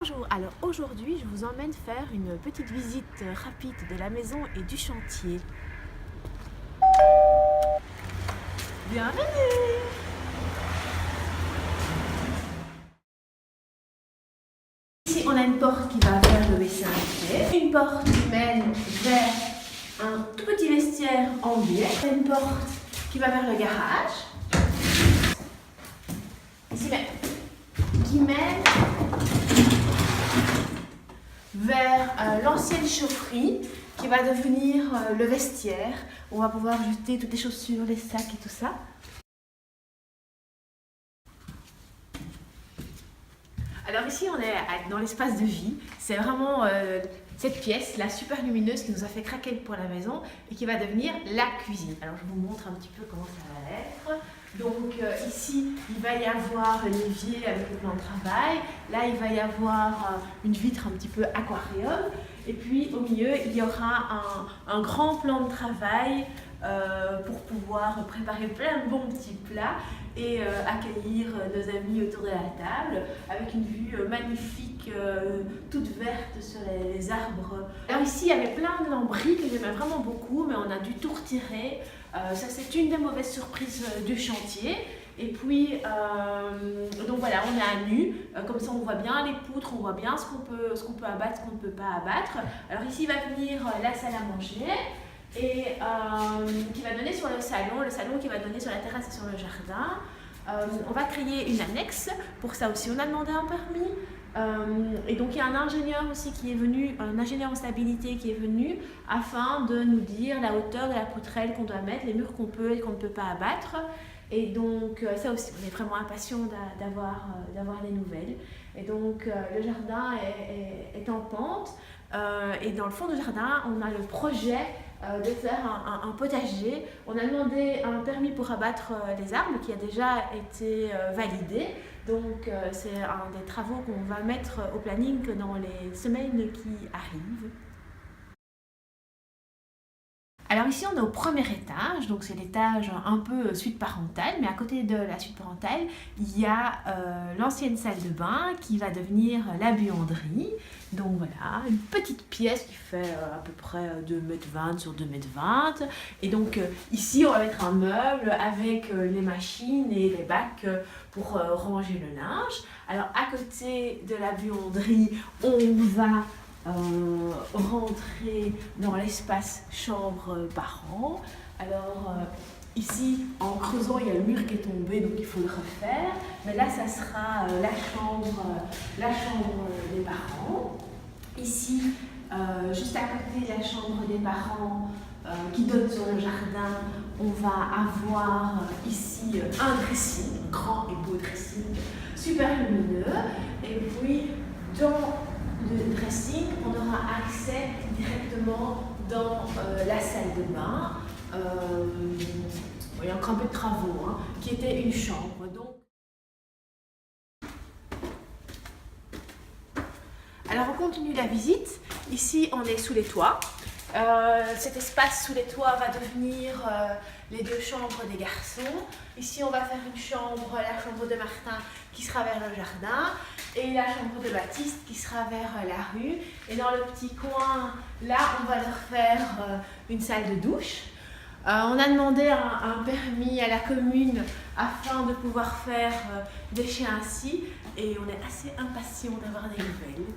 Bonjour, alors aujourd'hui je vous emmène faire une petite visite rapide de la maison et du chantier. Bienvenue! Ici on a une porte qui va vers le WC invité, une porte qui mène vers un tout petit vestiaire en biais, une porte qui va vers le garage, ici qui mène vers l'ancienne chaufferie qui va devenir le vestiaire. On va pouvoir jeter toutes les chaussures, les sacs et tout ça. Alors ici on est dans l'espace de vie. C'est vraiment cette pièce, la super lumineuse qui nous a fait craquer pour la maison et qui va devenir la cuisine. Alors je vous montre un petit peu comment ça va être. Donc ici, il va y avoir l'évier avec le plan de travail. Là, il va y avoir une vitre un petit peu aquarium. Et puis au milieu, il y aura un grand plan de travail pour pouvoir préparer plein de bons petits plats et accueillir nos amis autour de la table avec une vue magnifique, toute verte sur les arbres. Alors ici, il y avait plein de lambris que j'aimais vraiment beaucoup, mais on a dû tout retirer. Ça, c'est une des mauvaises surprises du chantier. Et puis, donc voilà, on est à nu, comme ça on voit bien les poutres, on voit bien ce qu'on peut abattre, ce qu'on ne peut pas abattre. Alors ici va venir la salle à manger et qui va donner sur le salon qui va donner sur la terrasse et sur le jardin. On va créer une annexe, pour ça aussi on a demandé un permis. Et donc il y a un ingénieur aussi qui est venu, un ingénieur en stabilité qui est venu afin de nous dire la hauteur de la poutrelle qu'on doit mettre, les murs qu'on peut et qu'on ne peut pas abattre. Et donc ça aussi, on est vraiment impatient d'avoir les nouvelles. Et donc le jardin est en pente. Et dans le fond du jardin, on a le projet de faire un potager. On a demandé un permis pour abattre les arbres qui a déjà été validé. Donc c'est un des travaux qu'on va mettre au planning dans les semaines qui arrivent. Alors ici on est au premier étage, donc c'est l'étage un peu suite parentale, mais à côté de la suite parentale, il y a l'ancienne salle de bain qui va devenir la buanderie. Donc voilà, une petite pièce qui fait à peu près 2,20 m sur 2,20 m. Et donc ici on va mettre un meuble avec les machines et les bacs pour ranger le linge. Alors à côté de la buanderie, on va rentrer dans l'espace chambre-parents. Alors ici, en creusant, il y a le mur qui est tombé, donc il faut le refaire. Mais là, ça sera la chambre des parents. Ici, juste à côté de la chambre des parents qui donne sur le jardin, on va avoir ici un dressing, un grand et beau dressing, super lumineux. Et puis, dans le dressing, on aura accès directement dans la salle de bain. Il y a encore un peu de travaux, hein, qui était une chambre. Donc... Alors on continue la visite. Ici on est sous les toits. Cet espace sous les toits va devenir les deux chambres des garçons. Ici on va faire une chambre, la chambre de Martin qui sera vers le jardin et la chambre de Baptiste qui sera vers la rue. Et dans le petit coin, là on va leur faire une salle de douche. On a demandé un permis à la commune afin de pouvoir faire des chiens ainsi et on est assez impatients d'avoir des nouvelles.